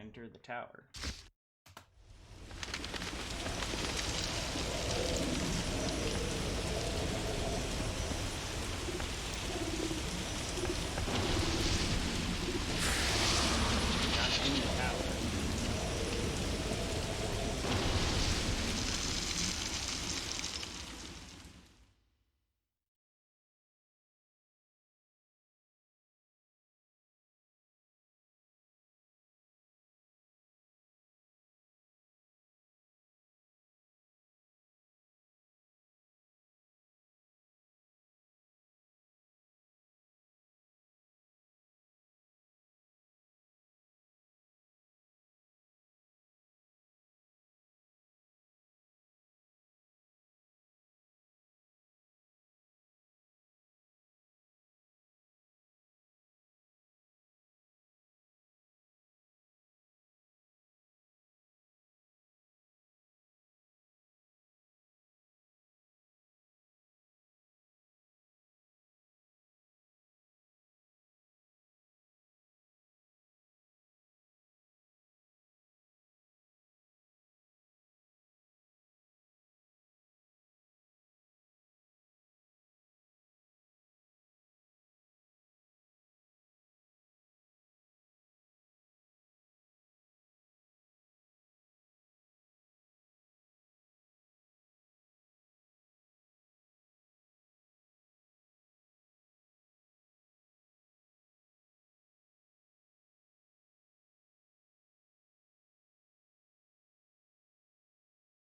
enter the tower. Not in the tower.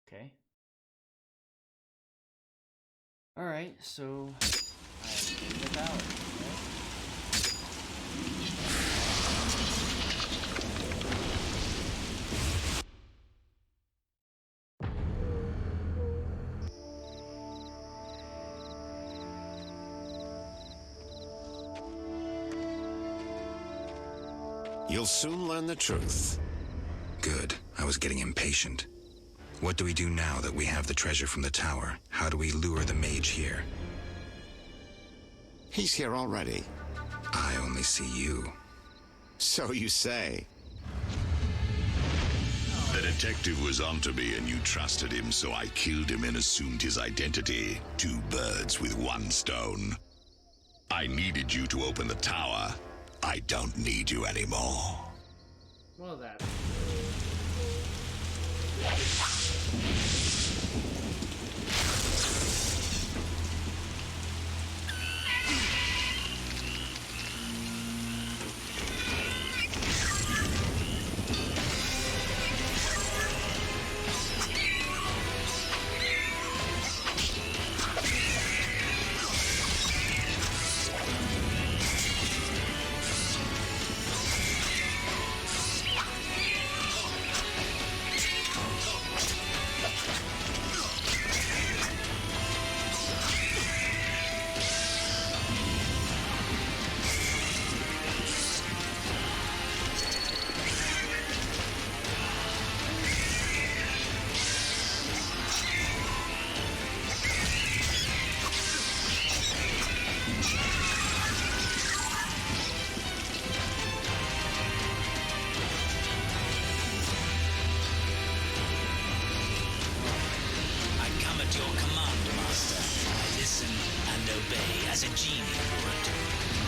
Okay. Alright, so I'm in the tower. You'll soon learn the truth. Good. I was getting impatient. What do we do now that we have the treasure from the tower? How do we lure the mage here? He's here already. I only see you. So you say. The detective was onto me and you trusted him, so I killed him and assumed his identity. 2 birds with 1 stone. I needed you to open the tower. I don't need you anymore. Well, that. As a genie would.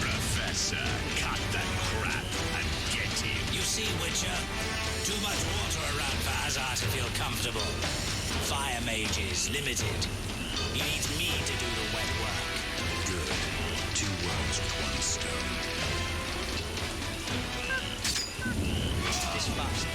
Professor, cut that crap and get him. You see, Witcher, too much water around for Azar to feel comfortable. Fire mage is limited. He needs me to do the wet work. Good. 2 worms with 1 stone. This fast.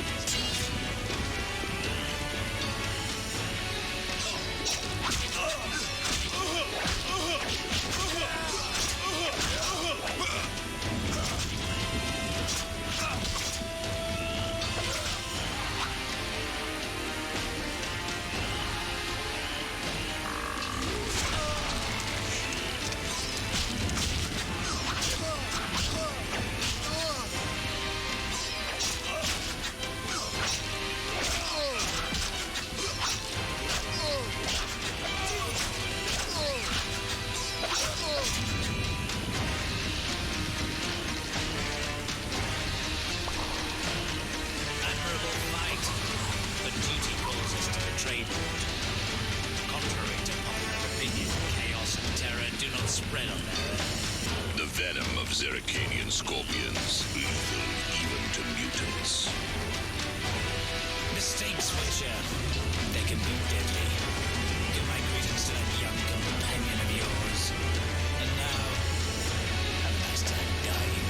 trade route. Contrary to popular opinion, chaos and terror do not spread on their own. The venom of Zerrikanian scorpions, lethal even to mutants. Mistakes, Witcher. They can be deadly. Give my greetings to that young companion of yours. And now, have a nice time dying.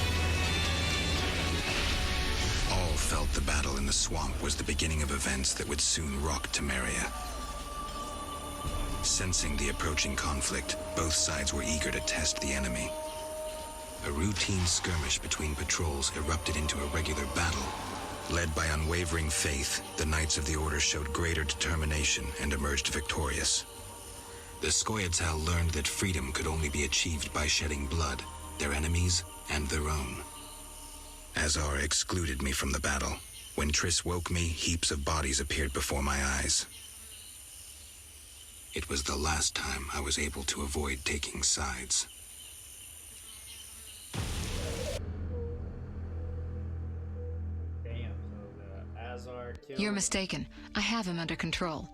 All felt the battle in the swamp was the beginning of events that would soon rock Temeria. Sensing the approaching conflict, both sides were eager to test the enemy. A routine skirmish between patrols erupted into a regular battle. Led by unwavering faith, the Knights of the Order showed greater determination and emerged victorious. The Skoyatel learned that freedom could only be achieved by shedding blood, their enemies and their own. Azar excluded me from the battle. When Triss woke me, heaps of bodies appeared before my eyes. It was the last time I was able to avoid taking sides. Damn, so the Azar killed... You're mistaken. I have him under control.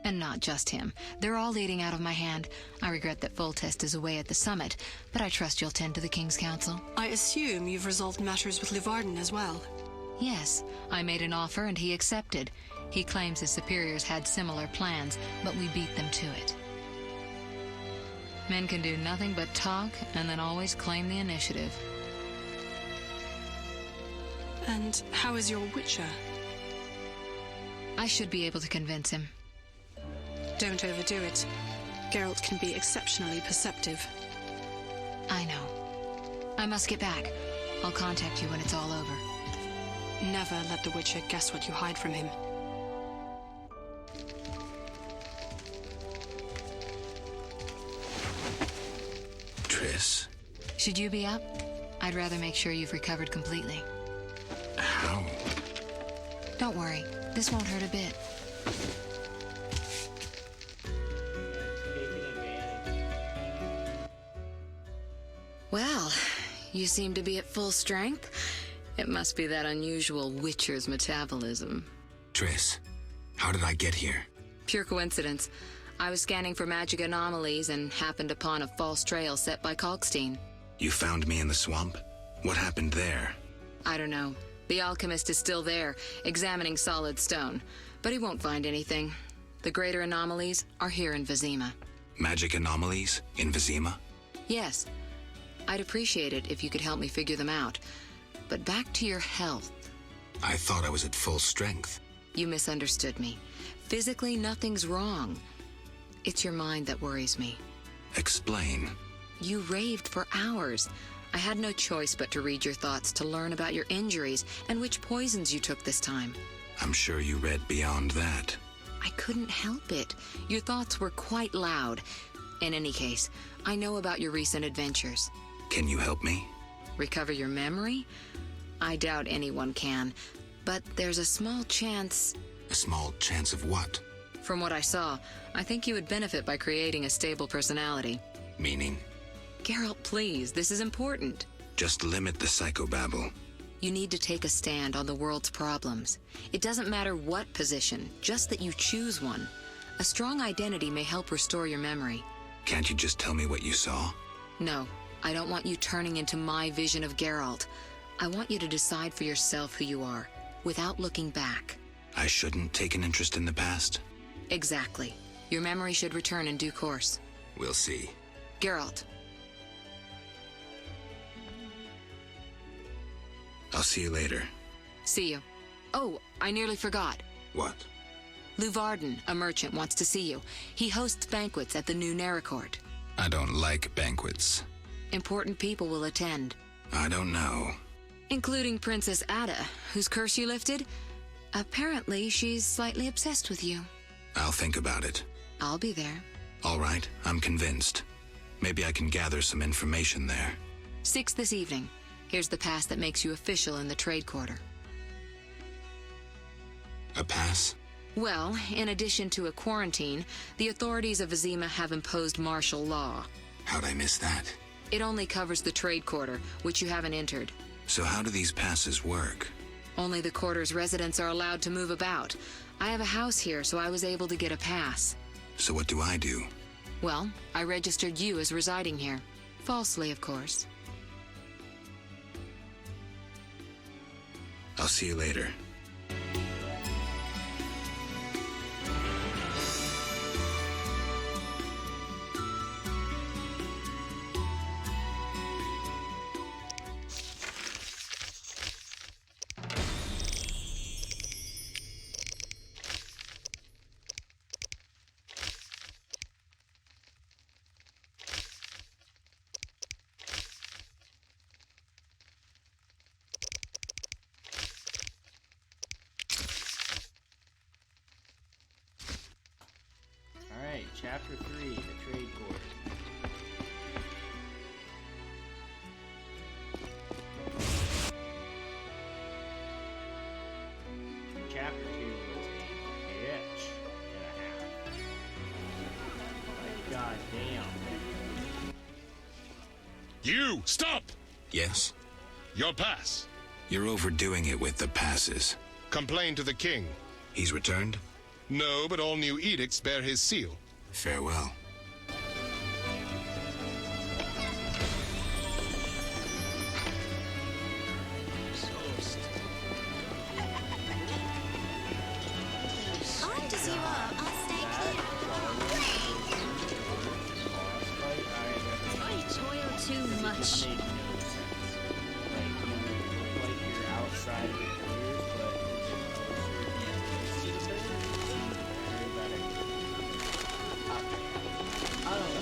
And not just him. They're all leading out of my hand. I regret that Foltest is away at the summit, but I trust you'll tend to the King's Council. I assume you've resolved matters with Luvarden as well. Yes, I made an offer and he accepted. He claims his superiors had similar plans, but we beat them to it. Men can do nothing but talk and then always claim the initiative. And how is your Witcher? I should be able to convince him. Don't overdo it. Geralt can be exceptionally perceptive. I know. I must get back. I'll contact you when it's all over. Never let the Witcher guess what you hide from him. Triss? Should you be up? I'd rather make sure you've recovered completely. How? Don't worry. This won't hurt a bit. Well, you seem to be at full strength. It must be that unusual Witcher's metabolism. Triss, how did I get here? Pure coincidence. I was scanning for magic anomalies and happened upon a false trail set by Kalkstein. You found me in the swamp? What happened there? I don't know. The alchemist is still there, examining solid stone. But he won't find anything. The greater anomalies are here in Vizima. Magic anomalies in Vizima? Yes. I'd appreciate it if you could help me figure them out. But back to your health. I thought I was at full strength. You misunderstood me. Physically, nothing's wrong. It's your mind that worries me. Explain. You raved for hours. I had no choice but to read your thoughts to learn about your injuries and which poisons you took this time. I'm sure you read beyond that. I couldn't help it. Your thoughts were quite loud. In any case, I know about your recent adventures. Can you help me? Recover your memory? I doubt anyone can. But there's a small chance... A small chance of what? From what I saw, I think you would benefit by creating a stable personality. Meaning? Geralt, please, this is important. Just limit the psychobabble. You need to take a stand on the world's problems. It doesn't matter what position, just that you choose one. A strong identity may help restore your memory. Can't you just tell me what you saw? No, I don't want you turning into my vision of Geralt. I want you to decide for yourself who you are, without looking back. I shouldn't take an interest in the past? Exactly. Your memory should return in due course. We'll see. Geralt. I'll see you later. See you. Oh, I nearly forgot. What? Luvarden, a merchant, wants to see you. He hosts banquets at the new Neracourt. I don't like banquets. Important people will attend. I don't know. Including Princess Ada, whose curse you lifted. Apparently, she's slightly obsessed with you. I'll think about it. I'll be there. All right, I'm convinced. Maybe I can gather some information there. 6 this evening. Here's the pass that makes you official in the trade quarter. A pass? Well, in addition to a quarantine, the authorities of Vizima have imposed martial law. How'd I miss that? It only covers the trade quarter, which you haven't entered. So how do these passes work? Only the quarter's residents are allowed to move about. I have a house here, so I was able to get a pass. So what do I do? Well, I registered you as residing here. Falsely, of course. I'll see you later. Alright, Chapter 3, the Trade Court. Chapter 2 was a bitch and a half. Like, goddamn. You! Stop! Yes? Your pass. You're overdoing it with the passes. Complain to the king. He's returned? No, but all new edicts bear his seal. Farewell. Hard as you are, I'll stay clear. I toil too much. Make no sense. Like, you look like you're outside of your careers, but it's closer. I don't know.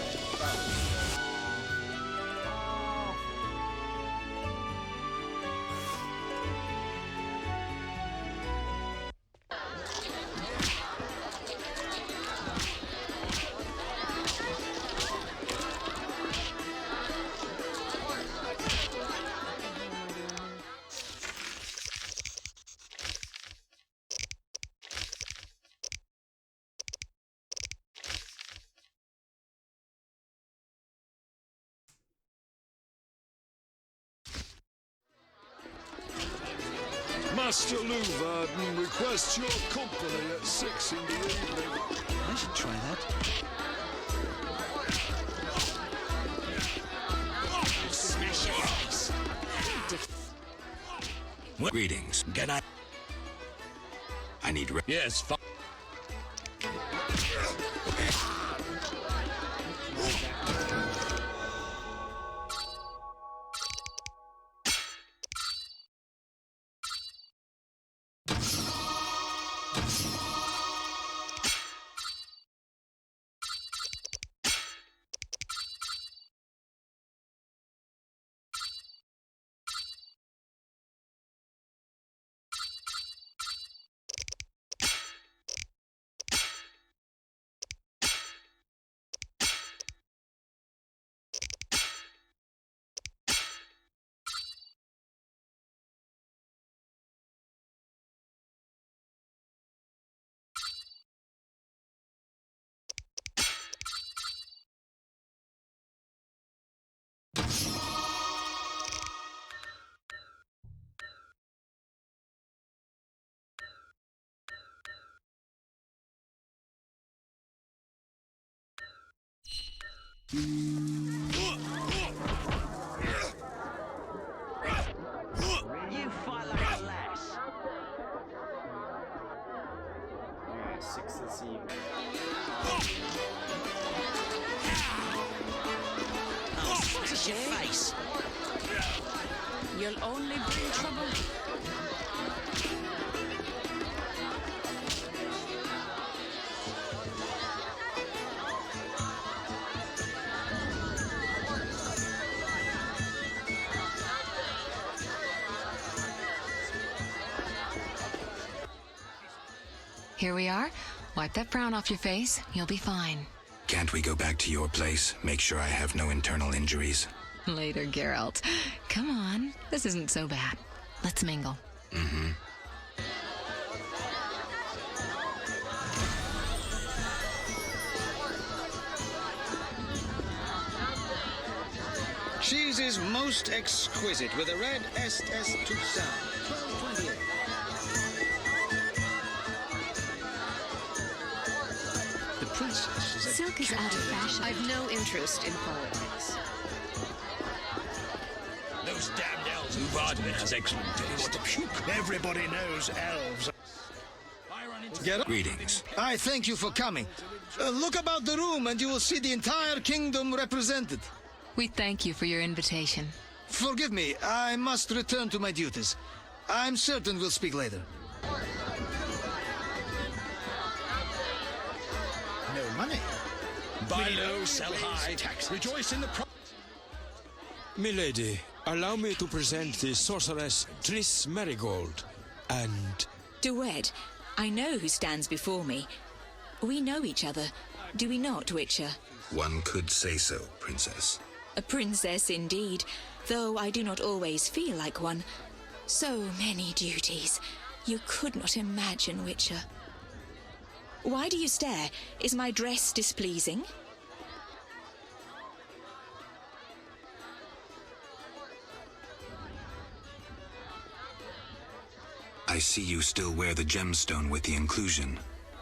Master Luvarden requests your company at 6 in the evening. I should try that. Smash your face. Greetings. Can I? I need Yes, You fight like a lass. Alright, 6 this evening. I'll smash your face. You'll only bring trouble. Here we are. Wipe that frown off your face. You'll be fine. Can't we go back to your place? Make sure I have no internal injuries. Later, Geralt. Come on. This isn't so bad. Let's mingle. Mm-hmm. Cheese is most exquisite with a red SS Toussaint. 12.28. princess is a Silk is out of fashion. I've no interest in politics. Those damned elves. Varden has excellent taste. Everybody knows elves. Greetings. I thank you for coming. Look about the room and you will see the entire kingdom represented. We thank you for your invitation. Forgive me, I must return to my duties. I'm certain we'll speak later. No money. Buy low, sell high. Rejoice in the Milady, allow me to present the sorceress Triss Marigold, and... Duet, I know who stands before me. We know each other, do we not, Witcher? One could say so, Princess. A princess indeed, though I do not always feel like one. So many duties. You could not imagine, Witcher. Why do you stare? Is my dress displeasing? I see you still wear the gemstone with the inclusion.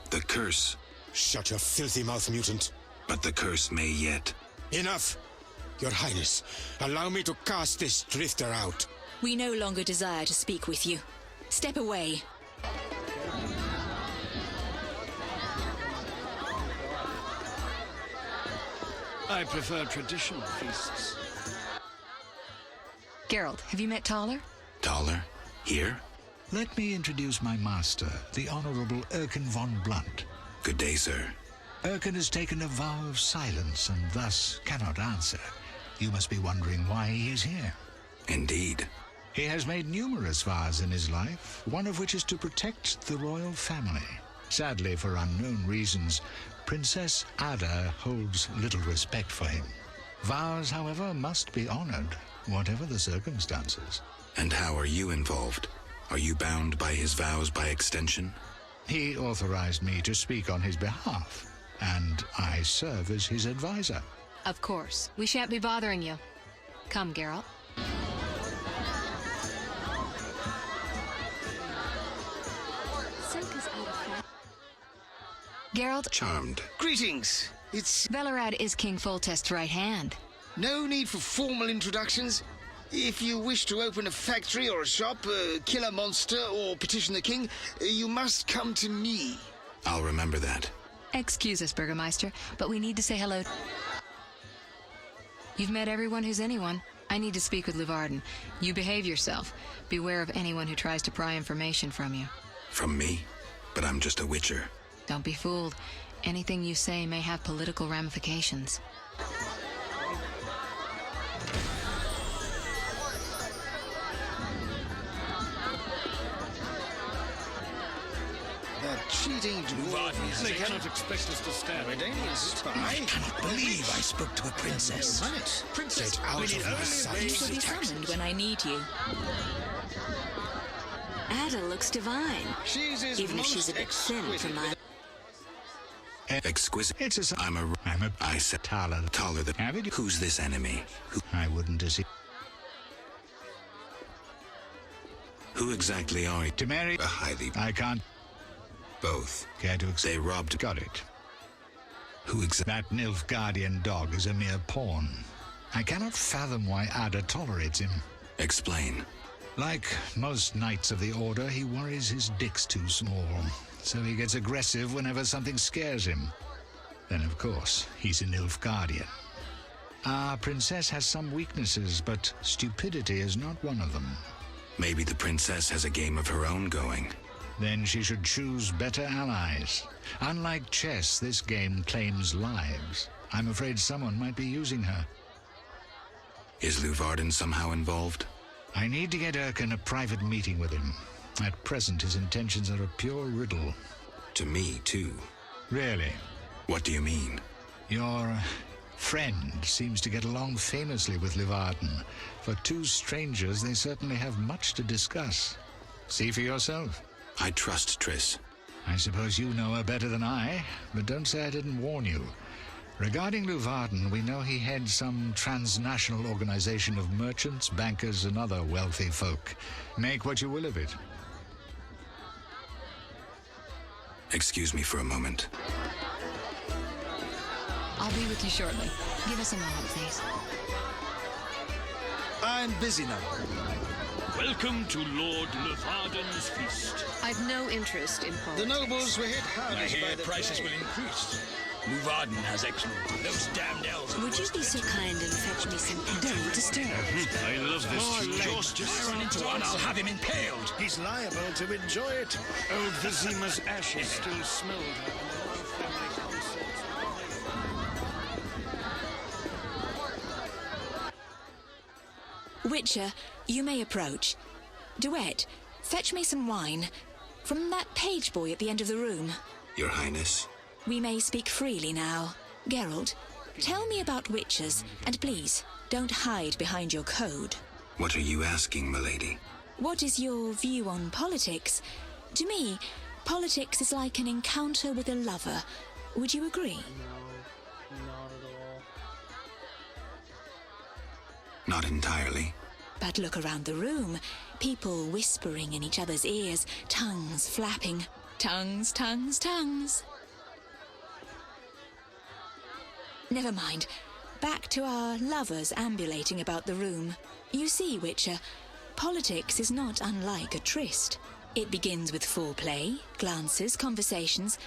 The curse. Shut your filthy mouth, mutant. But the curse may yet. Enough! Your Highness, allow me to cast this drifter out. We no longer desire to speak with you. Step away. I prefer traditional feasts. Geralt, have you met Taller? Taller? Here? Let me introduce my master, the Honorable Erkin von Blunt. Good day, sir. Erkin has taken a vow of silence and thus cannot answer. You must be wondering why he is here. Indeed. He has made numerous vows in his life, one of which is to protect the royal family. Sadly, for unknown reasons, Princess Ada holds little respect for him. Vows, however, must be honored, whatever the circumstances. And how are you involved? Are you bound by his vows by extension? He authorized me to speak on his behalf, and I serve as his advisor. Of course. We shan't be bothering you. Come, Geralt. Silk is out of fashion. Geralt, Charmed. Greetings. It's... Velerad is King Foltest's right hand. No need for formal introductions. If you wish to open a factory or a shop, kill a monster, or petition the king, you must come to me. I'll remember that. Excuse us, Burgermeister, but we need to say hello. You've met everyone who's anyone. I need to speak with Luvarden. You behave yourself. Beware of anyone who tries to pry information from you. From me? But I'm just a witcher. Don't be fooled. Anything you say may have political ramifications. That cheating dwarf. They cannot expect us to stand. Redanian spy. I cannot believe I spoke to a princess. Princess, Get out of my sight. You shall be summoned when I need you. Ada looks divine. She's his Even if most she's a bit thin for exquisite. my... Exquisite. It's a... I'm I said Taller. taller than... Have it? Who's this enemy? I wouldn't deceive. Who exactly are you? To marry... A highly... I can't... Both. Care to accept... They robbed... Got it. Who exactly... That Nilfgaardian dog is a mere pawn. I cannot fathom why Ada tolerates him. Explain. Like most knights of the Order, he worries his dick's too small, so he gets aggressive whenever something scares him. Then, of course, he's a Nilfgaardian. Our princess has some weaknesses, but stupidity is not one of them. Maybe the princess has a game of her own going. Then she should choose better allies. Unlike chess, this game claims lives. I'm afraid someone might be using her. Is Luvarden somehow involved? I need to get Erkin a private meeting with him. At present, his intentions are a pure riddle. To me, too. Really? What do you mean? Your friend seems to get along famously with Luvarden. For two strangers, they certainly have much to discuss. See for yourself. I trust Triss. I suppose you know her better than I, but don't say I didn't warn you. Regarding Luvarden, we know he heads some transnational organization of merchants, bankers, and other wealthy folk. Make what you will of it. Excuse me for a moment. I'll be with you shortly. Give us a moment, please. I'm busy now. Welcome to Lord Levarden's feast. I've no interest in politics. The nobles were hit hard. I hear prices will increase. Levarden has excellent. Those damned elves. Would you be so kind and fetch me some Don't disturb. I love this. Just run into one, I'll have him impaled. He's liable to enjoy it. Old Vizima's ashes still smelled like an old family concert. Witcher, you may approach. Duet, fetch me some wine. From that page boy at the end of the room. Your Highness? We may speak freely now. Geralt, tell me about witchers, and please, don't hide behind your code. What are you asking, milady? What is your view on politics? To me, politics is like an encounter with a lover. Would you agree? Not at all. Not entirely. But look around the room. People whispering in each other's ears, tongues flapping. Tongues, tongues, tongues. Never mind. Back to our lovers ambulating about the room. You see, Witcher, politics is not unlike a tryst. It begins with foreplay, glances, conversations.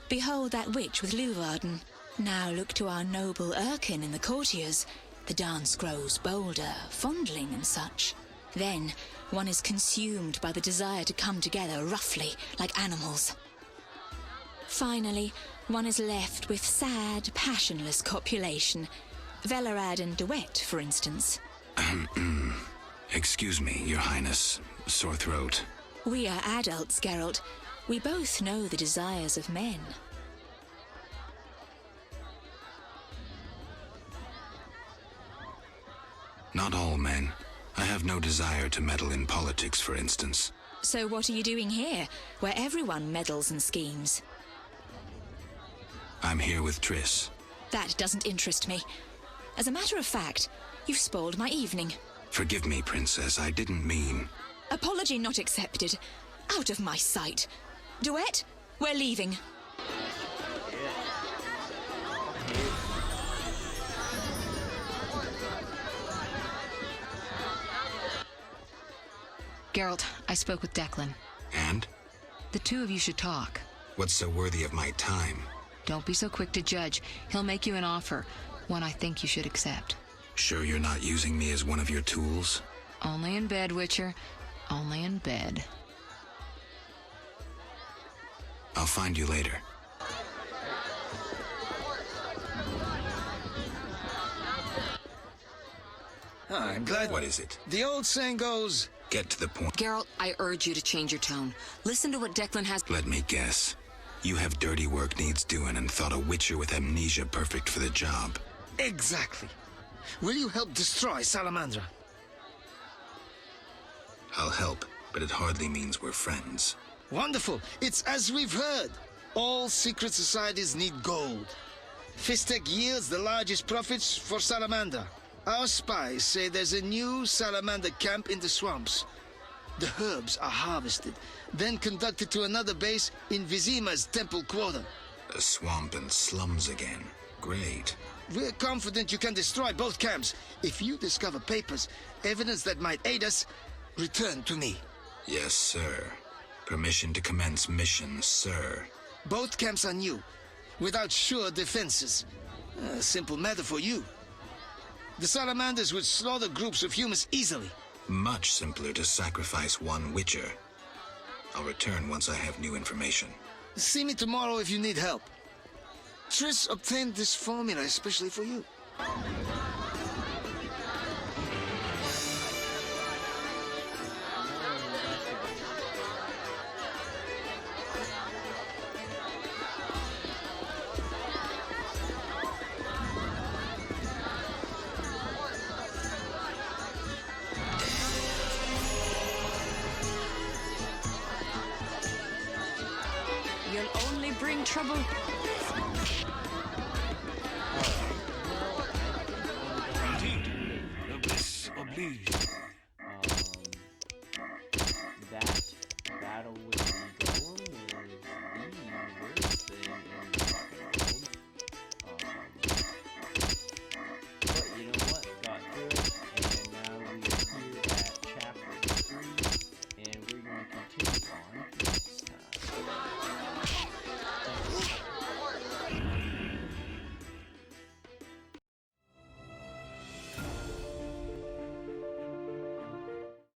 Behold that witch with Levarden. Now look to our noble Erkin and the courtiers. The dance grows bolder, fondling and such. Then one is consumed by the desire to come together roughly, like animals. Finally, one is left with sad, passionless copulation. Velerad and Duet, for instance. Excuse me, Your Highness. Sore throat. We are adults, Geralt. We both know the desires of men. Not all men. I have no desire to meddle in politics, for instance. So what are you doing here, where everyone meddles and schemes? I'm here with Triss. That doesn't interest me. As a matter of fact, you've spoiled my evening. Forgive me, Princess. I didn't mean... Apology not accepted. Out of my sight. Duet, we're leaving. Geralt, I spoke with Declan. And? The two of you should talk. What's so worthy of my time? Don't be so quick to judge. He'll make you an offer, one I think you should accept. Sure you're not using me as one of your tools? Only in bed, Witcher. Only in bed. I'll find you later. I'm glad. What is it? The old saying goes... Get to the point. Geralt, I urge you to change your tone. Listen to what Declan has... Let me guess. You have dirty work needs doing and thought a witcher with amnesia perfect for the job. Exactly. Will you help destroy Salamandra? I'll help, but it hardly means we're friends. Wonderful. It's as we've heard. All secret societies need gold. Fistek yields the largest profits for Salamander. Our spies say there's a new Salamander camp in the swamps. The herbs are harvested, then conducted to another base in Vizima's temple quarter. A swamp and slums again. Great. We're confident you can destroy both camps. If you discover papers, evidence that might aid us, return to me. Yes, sir. Permission to commence mission, sir. Both camps are new, without sure defenses. A simple matter for you. The Salamanders would slaughter groups of humans easily. Much simpler to sacrifice one witcher. I'll return once I have new information. See me tomorrow if you need help. Triss obtained this formula especially for you. You'll only bring trouble. Indeed. Noblesse oblige.